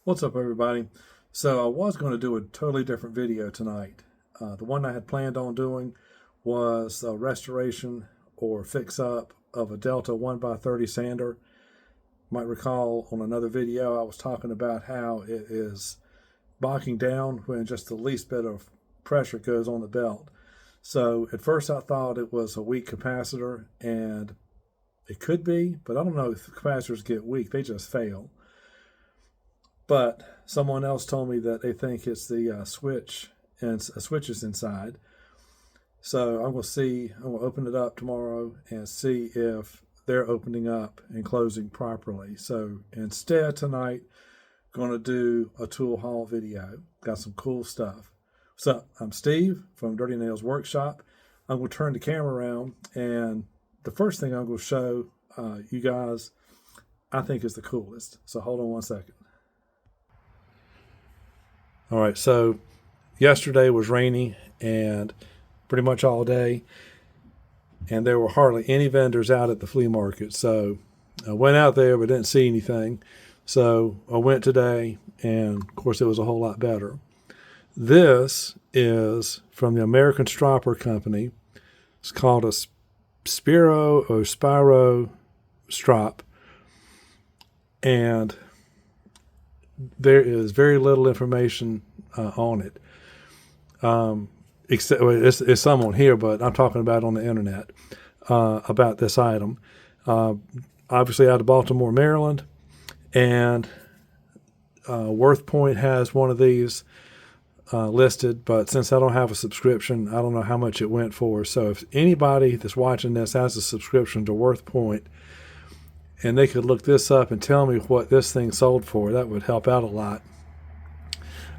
What's up, everybody? So I was going to do a totally different video tonight. The one I had planned on doing was a restoration or fix up of a Delta 1x30 sander. You might recall on another video I was talking about how it is bogging down when just the least bit of pressure goes on the belt. So at first I thought it was a weak capacitor, and it could be, but I don't know if capacitors get weak, they just fail. But someone else told me that they think it's the switch and switches inside. So I'm going to open it up tomorrow and see if they're opening up and closing properly. So instead tonight, going to do a tool haul video. Got some cool stuff. So I'm Steve from Dirty Nails Workshop. I'm going to turn the camera around, and the first thing I'm going to show you guys I think is the coolest. So hold on one second. All right, so yesterday was rainy and pretty much all day, and there were hardly any vendors out at the flea market. So I went out there but didn't see anything. So I went today, and of course it was a whole lot better. This is from the American Stropper Company. It's called a Spiro strop, and there is very little information on it. Except it's some on here, but I'm talking about on the internet about this item. Obviously out of Baltimore, Maryland, and Worth Point has one of these listed, but since I don't have a subscription, I don't know how much it went for. So if anybody that's watching this has a subscription to Worth Point, and they could look this up and tell me what this thing sold for, that would help out a lot.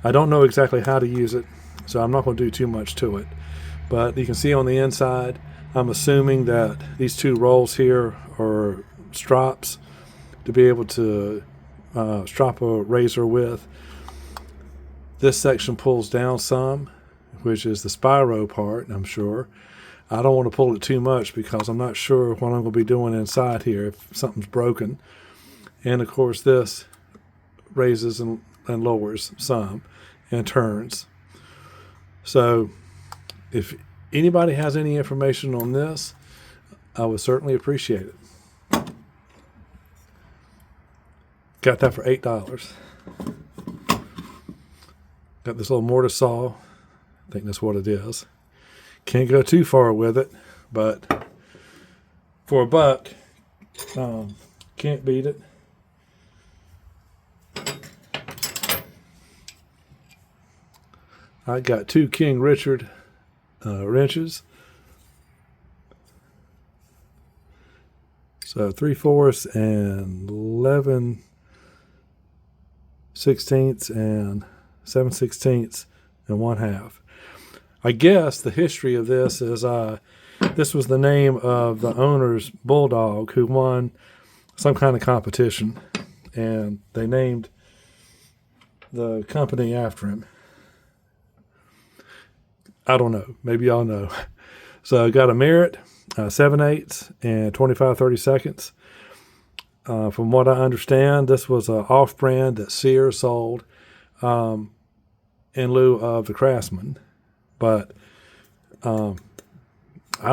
I don't know exactly how to use it, so I'm not going to do too much to it. But you can see on the inside, I'm assuming that these two rolls here are strops to be able to strop a razor with. This section pulls down some, which is the Spiro part, I'm sure. I don't want to pull it too much because I'm not sure what I'm going to be doing inside here if something's broken. And of course this raises and lowers some and turns. So if anybody has any information on this, I would certainly appreciate it. Got that for $8. Got this little mortar saw. I think that's what it is. Can't go too far with it, but for $1, can't beat it. I got two King Richard wrenches. So 3/4 and 11/16 and 7/16 and 1/2. I guess the history of this is this was the name of the owner's bulldog who won some kind of competition, and they named the company after him. I don't know. Maybe y'all know. So I got a Merit 7/8 and 25/32. From what I understand, this was an off-brand that Sears sold in lieu of the Craftsman. But I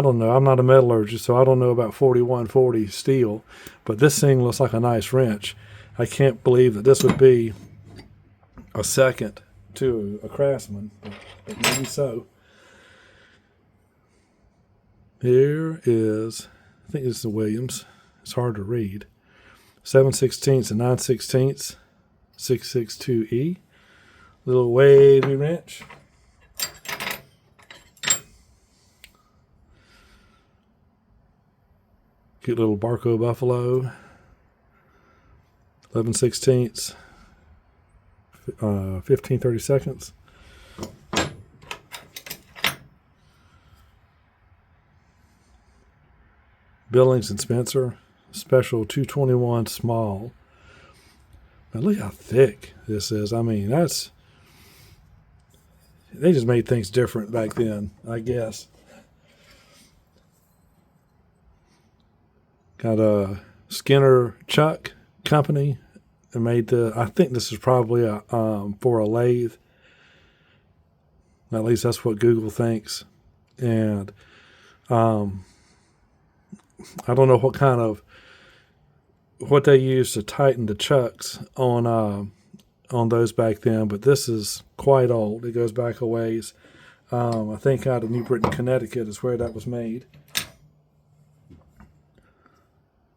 don't know. I'm not a metallurgist, so I don't know about 4140 steel. But this thing looks like a nice wrench. I can't believe that this would be a second to a Craftsman, but maybe so. Here is, I think this is a Williams. It's hard to read. 7/16 and 9/16, 662E. Little wavy wrench. Cute little Barco Buffalo. 11/16, 15/32. Billings and Spencer, special 221 small. Now look how thick this is. I mean, they just made things different back then, I guess. Got a Skinner Chuck Company and made the. I think this is probably a for a lathe. At least that's what Google thinks. And I don't know what they used to tighten the chucks on those back then, but this is quite old. It goes back a ways. I think out of New Britain, Connecticut is where that was made.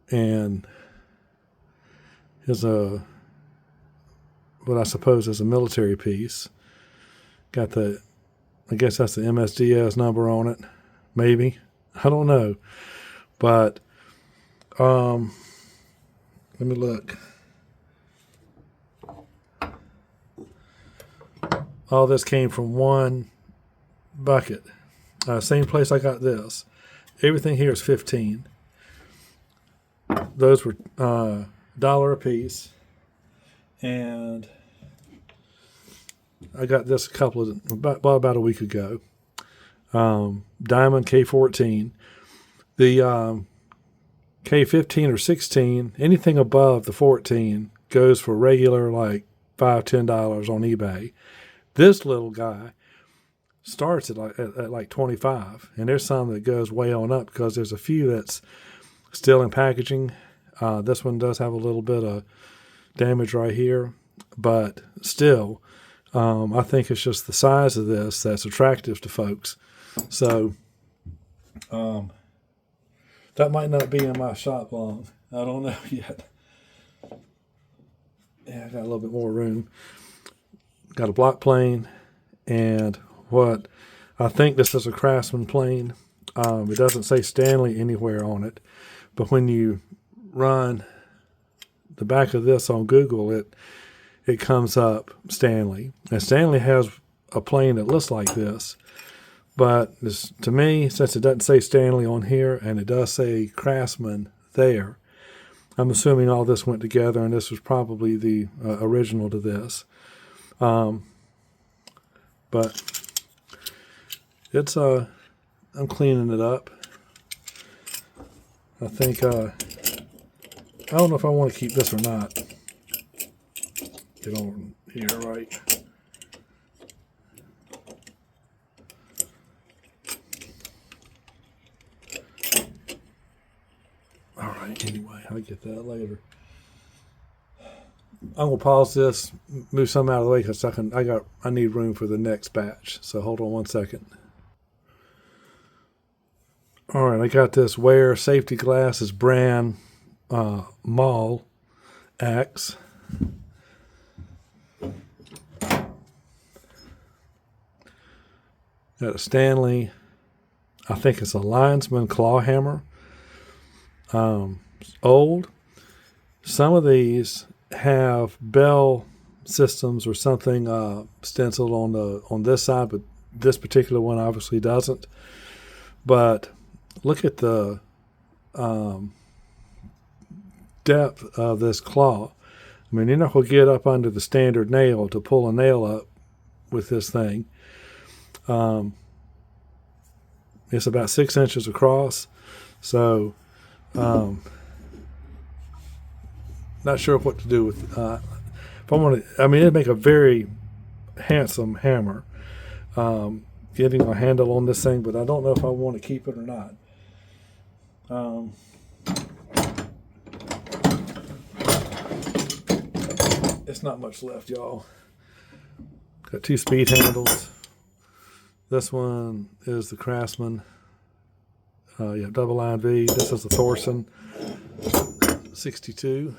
And here's what I suppose is a military piece. Got I guess that's the MSDS number on it. Maybe. I don't know. But let me look. All this came from one bucket. Same place I got this. Everything here is $15. Those were $1 a piece. And I got this about a week ago. Diamond K14. The K15 or 16, anything above the 14 goes for regular like $5, $10 on eBay. This little guy starts at like 25, and there's some that goes way on up because there's a few that's still in packaging. This one does have a little bit of damage right here, but still, I think it's just the size of this that's attractive to folks. So that might not be in my shop long. I don't know yet. Yeah, I got a little bit more room. Got a block plane, and what I think this is a Craftsman plane. It doesn't say Stanley anywhere on it, but when you run the back of this on Google, it comes up Stanley. And Stanley has a plane that looks like this, but to me, since it doesn't say Stanley on here and it does say Craftsman there, I'm assuming all this went together, and this was probably the original to this. But it's I'm cleaning it up. I think I don't know if I want to keep this or not. Get on here, right? All right. Anyway, I'll get that later. I'm gonna pause this, move some out of the way because I need room for the next batch. So hold on one second. All right, I got this Wear Safety Glasses brand Mall axe. Got a Stanley. I think it's a Linesman claw hammer. Old. Some of these have bell systems or something stenciled on this side, but this particular one obviously doesn't. But look at the depth of this claw. I mean, you're not going to get up under the standard nail to pull a nail up with this thing. It's about 6 inches across, so not sure what to do with. If I want to, I mean, it'd make a very handsome hammer. Getting a handle on this thing, but I don't know if I want to keep it or not. It's not much left, y'all. Got 2 speed handles. This one is the Craftsman. Double line V. This is the Thorson 62.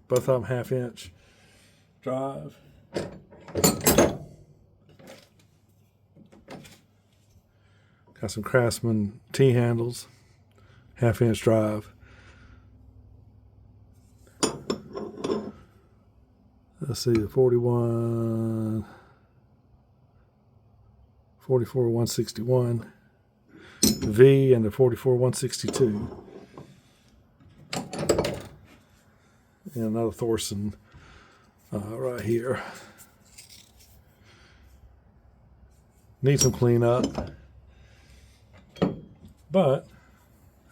Both of them 1/2 inch drive. Got some Craftsman T handles, 1/2 inch drive. Let's see, the 44 161 V and the 44 162. And another Thorson right here. Need some cleanup. But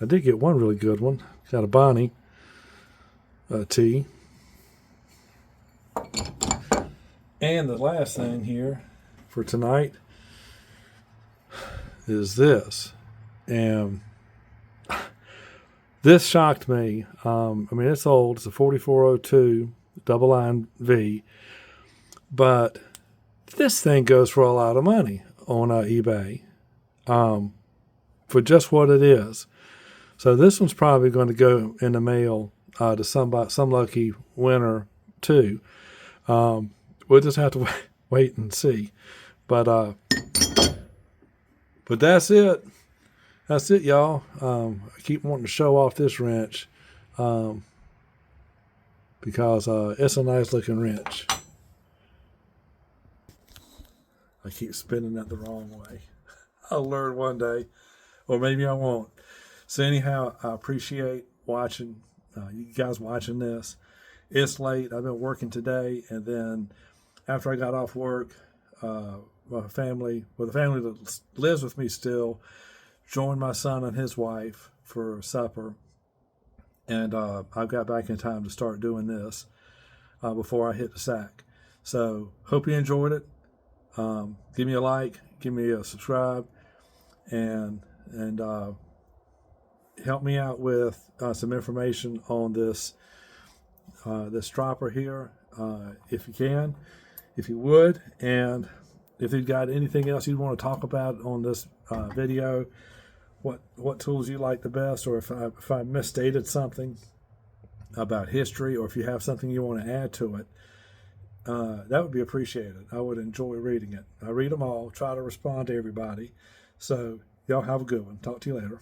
I did get one really good one. Got a Bonnie T. And the last thing here for tonight is this. And this shocked me. I mean, it's old. It's a 4402 double line V. But this thing goes for a lot of money on eBay for just what it is. So this one's probably going to go in the mail to some lucky winner too. We'll just have to wait and see. But that's it. That's it, y'all. I keep wanting to show off this wrench because it's a nice looking wrench. I keep spinning it the wrong way. I'll learn one day, or maybe I won't. So anyhow, I appreciate watching you guys watching this. It's late. I've been working today, and then after I got off work, the family that lives with me still, joined my son and his wife for supper, and I got back in time to start doing this before I hit the sack. So hope you enjoyed it. Give me a like, give me a subscribe, and help me out with some information on this dropper here, if you can, if you would, and if you've got anything else you'd want to talk about on this video, what tools you like the best, or if I misstated something about history, or if you have something you want to add to it, that would be appreciated. I would enjoy reading it. I read them all, try to respond to everybody. So y'all have a good one. Talk to you later.